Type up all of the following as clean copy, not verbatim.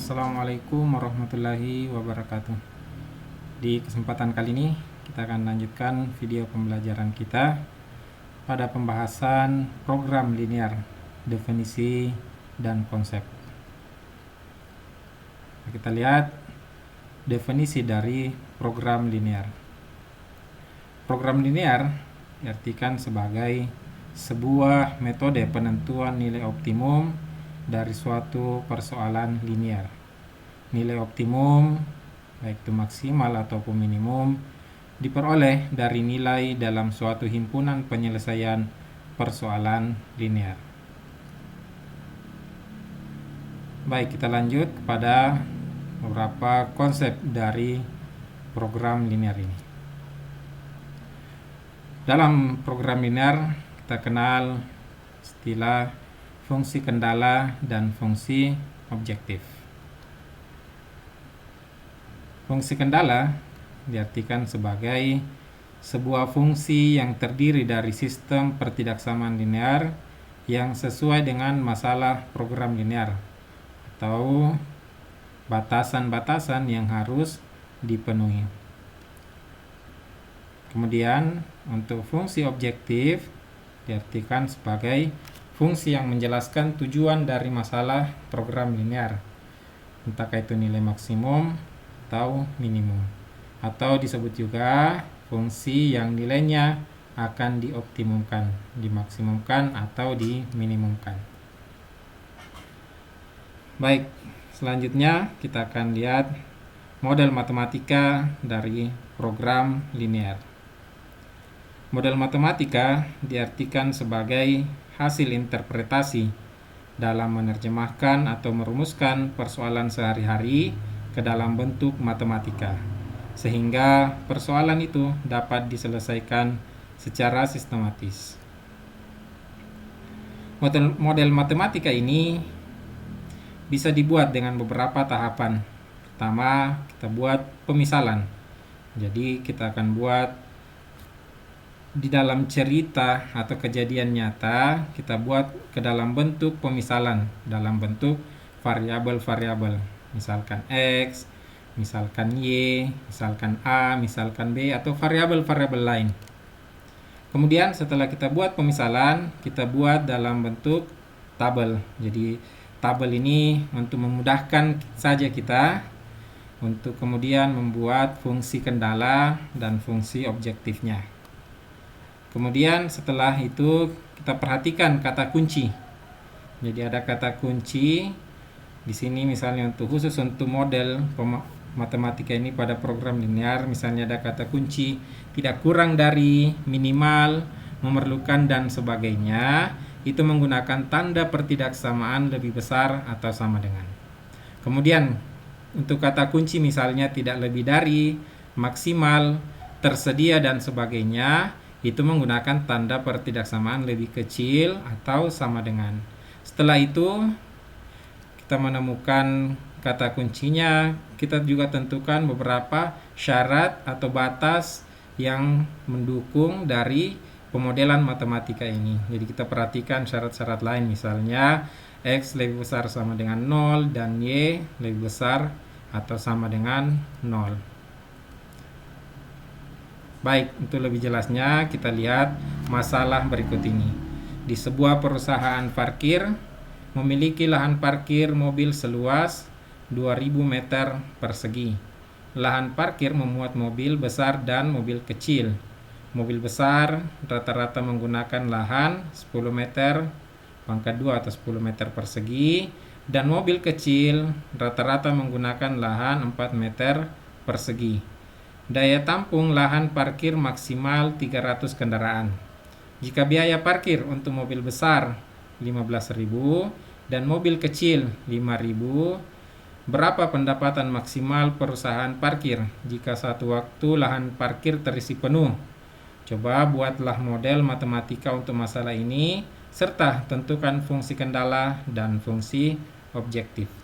Assalamualaikum warahmatullahi wabarakatuh. Di kesempatan kali ini kita akan lanjutkan video pembelajaran kita pada pembahasan program linear, definisi dan konsep. Kita lihat definisi dari program linear. Program linear diartikan sebagai sebuah metode penentuan nilai optimum dari suatu persoalan linear. Nilai optimum, baik itu maksimal ataupun minimum, diperoleh dari nilai dalam suatu himpunan penyelesaian persoalan linear. Baik, kita lanjut kepada beberapa konsep dari program linear ini. Dalam program linear kita kenal istilah fungsi kendala dan fungsi objektif. Fungsi kendala diartikan sebagai sebuah fungsi yang terdiri dari sistem pertidaksamaan linear yang sesuai dengan masalah program linear atau batasan-batasan yang harus dipenuhi. Kemudian untuk fungsi objektif diartikan sebagai fungsi yang menjelaskan tujuan dari masalah program linear, entah itu nilai maksimum atau minimum, atau disebut juga fungsi yang nilainya akan dioptimumkan, dimaksimumkan atau diminimumkan. Baik, selanjutnya kita akan lihat model matematika dari program linear. Model matematika diartikan sebagai hasil interpretasi dalam menerjemahkan atau merumuskan persoalan sehari-hari ke dalam bentuk matematika, sehingga persoalan itu dapat diselesaikan secara sistematis. Model matematika ini bisa dibuat dengan beberapa tahapan. Pertama, kita buat pemisalan. Jadi kita akan buat di dalam cerita atau kejadian nyata, kita buat ke dalam bentuk pemisalan, dalam bentuk variabel-variabel, misalkan X, misalkan Y, misalkan A, misalkan B, atau variabel-variabel lain. Kemudian setelah kita buat pemisalan, kita buat dalam bentuk tabel. Jadi tabel ini untuk memudahkan saja kita untuk kemudian membuat fungsi kendala dan fungsi objektifnya. Kemudian setelah itu kita perhatikan kata kunci. Jadi ada kata kunci di sini, misalnya khusus untuk model matematika ini pada program linear, misalnya ada kata kunci tidak kurang dari, minimal, memerlukan dan sebagainya. Itu menggunakan tanda pertidaksamaan lebih besar atau sama dengan. Kemudian untuk kata kunci misalnya tidak lebih dari, maksimal, tersedia dan sebagainya, itu menggunakan tanda pertidaksamaan lebih kecil atau sama dengan. Setelah itu kita menemukan kata kuncinya, kita juga tentukan beberapa syarat atau batas yang mendukung dari pemodelan matematika ini. Jadi kita perhatikan syarat-syarat lain, misalnya X lebih besar sama dengan 0 dan Y lebih besar atau sama dengan 0. Baik, untuk lebih jelasnya kita lihat masalah berikut ini. Di sebuah perusahaan parkir memiliki lahan parkir mobil seluas 2000 meter persegi. Lahan parkir memuat mobil besar dan mobil kecil. Mobil besar rata-rata menggunakan lahan 10 meter pangkat 2 atau 10 meter persegi, dan mobil kecil rata-rata menggunakan lahan 4 meter persegi. Daya tampung lahan parkir maksimal 300 kendaraan. Jika biaya parkir untuk mobil besar 15.000 dan mobil kecil 5.000, berapa pendapatan maksimal perusahaan parkir jika satu waktu lahan parkir terisi penuh? Coba buatlah model matematika untuk masalah ini, serta tentukan fungsi kendala dan fungsi objektif.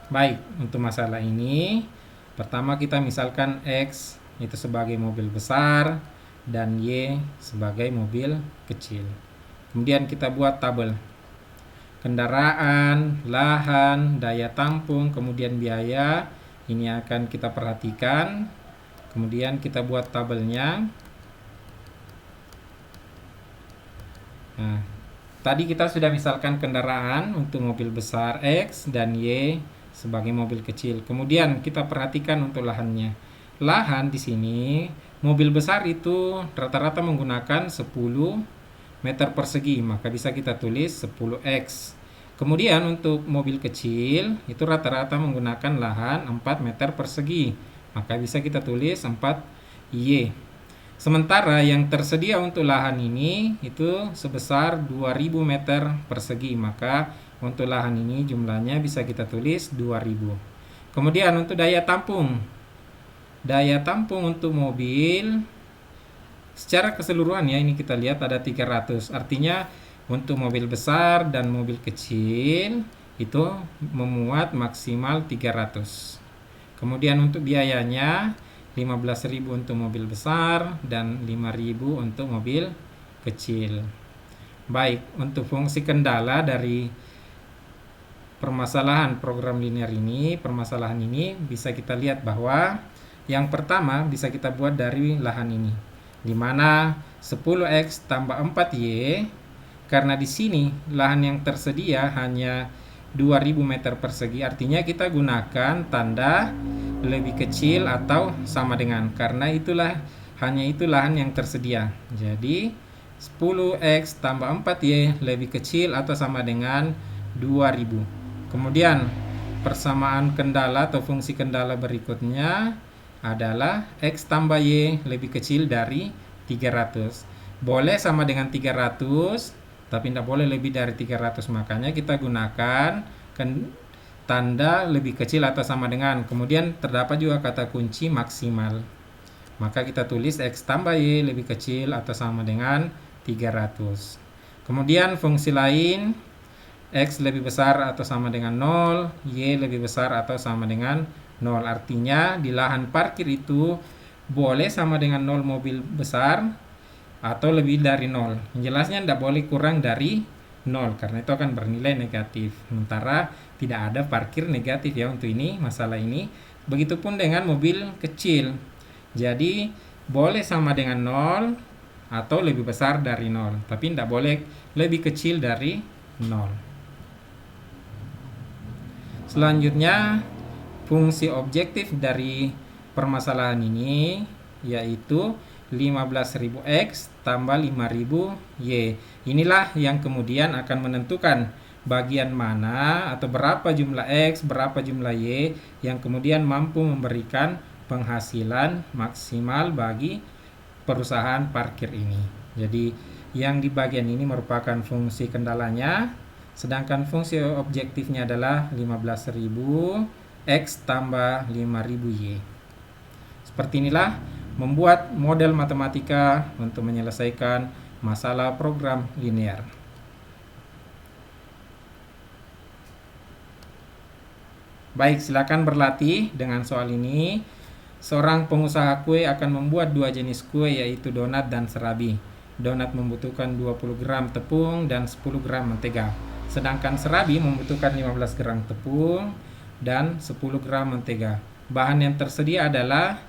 Baik, untuk masalah ini pertama kita misalkan X itu sebagai mobil besar dan Y sebagai mobil kecil. Kemudian kita buat tabel. kendaraan, lahan, daya tampung, kemudian biaya. Ini akan kita perhatikan. Kemudian kita buat tabelnya. Nah, tadi kita sudah misalkan kendaraan untuk mobil besar X dan Y sebagai mobil kecil. Kemudian kita perhatikan untuk lahannya. Lahan di sini mobil besar itu rata-rata menggunakan 10 meter persegi, maka bisa kita tulis 10X. Kemudian untuk mobil kecil itu rata-rata menggunakan lahan 4 meter persegi, maka bisa kita tulis 4Y. Sementara yang tersedia untuk lahan ini itu sebesar 2000 meter persegi, maka untuk lahan ini jumlahnya bisa kita tulis 2000. Kemudian untuk daya tampung. Daya tampung untuk mobil secara keseluruhan ya, ini kita lihat ada 300. Artinya untuk mobil besar dan mobil kecil itu memuat maksimal 300. Kemudian untuk biayanya 15.000 untuk mobil besar dan 5.000 untuk mobil kecil. Baik, untuk fungsi kendala dari permasalahan program linear ini, permasalahan ini bisa kita lihat bahwa yang pertama bisa kita buat dari lahan ini, di mana 10X tambah 4Y, karena di sini lahan yang tersedia hanya 2000 meter persegi, artinya kita gunakan tanda lebih kecil atau sama dengan, karena hanya itu lahan yang tersedia. Jadi 10X tambah 4Y lebih kecil atau sama dengan 2000. Kemudian persamaan kendala atau fungsi kendala berikutnya adalah X tambah Y lebih kecil dari 300. Boleh sama dengan 300, tapi tidak boleh lebih dari 300. Makanya kita gunakan tanda lebih kecil atau sama dengan. Kemudian terdapat juga kata kunci maksimal. Maka kita tulis X tambah Y lebih kecil atau sama dengan 300. Kemudian fungsi lain, X lebih besar atau sama dengan 0, Y lebih besar atau sama dengan 0. Artinya di lahan parkir itu boleh sama dengan 0 mobil besar atau lebih dari 0. Jelasnya tidak boleh kurang dari 0, karena itu akan bernilai negatif. Sementara tidak ada parkir negatif ya untuk ini, masalah ini. Begitupun dengan mobil kecil. Jadi boleh sama dengan 0 atau lebih besar dari 0, tapi tidak boleh lebih kecil dari 0. Selanjutnya fungsi objektif dari permasalahan ini yaitu 15.000X tambah 5.000Y. Inilah yang kemudian akan menentukan bagian mana atau berapa jumlah X, berapa jumlah Y yang kemudian mampu memberikan penghasilan maksimal bagi perusahaan parkir ini. Jadi yang di bagian ini merupakan fungsi kendalanya, sedangkan fungsi objektifnya adalah 15.000X tambah 5.000Y. Seperti inilah membuat model matematika untuk menyelesaikan masalah program linear. Baik, silakan berlatih dengan soal ini. Seorang pengusaha kue akan membuat 2 jenis kue, yaitu donat dan serabi. Donat membutuhkan 20 gram tepung dan 10 gram mentega. Sedangkan serabi membutuhkan 15 gram tepung dan 10 gram mentega. Bahan yang tersedia adalah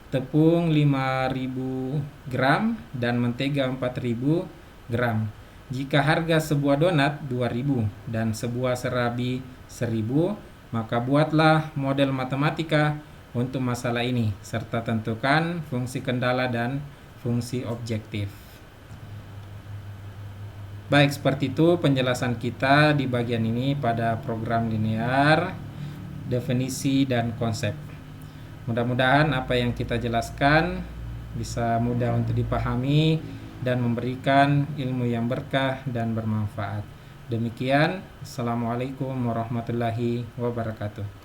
tepung 5.000 gram dan mentega 4.000 gram. Jika harga sebuah donat 2.000 dan sebuah serabi 1.000, maka buatlah model matematika untuk masalah ini serta tentukan fungsi kendala dan fungsi objektif. Baik, seperti itu penjelasan kita di bagian ini pada program linear, definisi dan konsep. Mudah-mudahan apa yang kita jelaskan bisa mudah untuk dipahami dan memberikan ilmu yang berkah dan bermanfaat. Demikian, Assalamualaikum warahmatullahi wabarakatuh.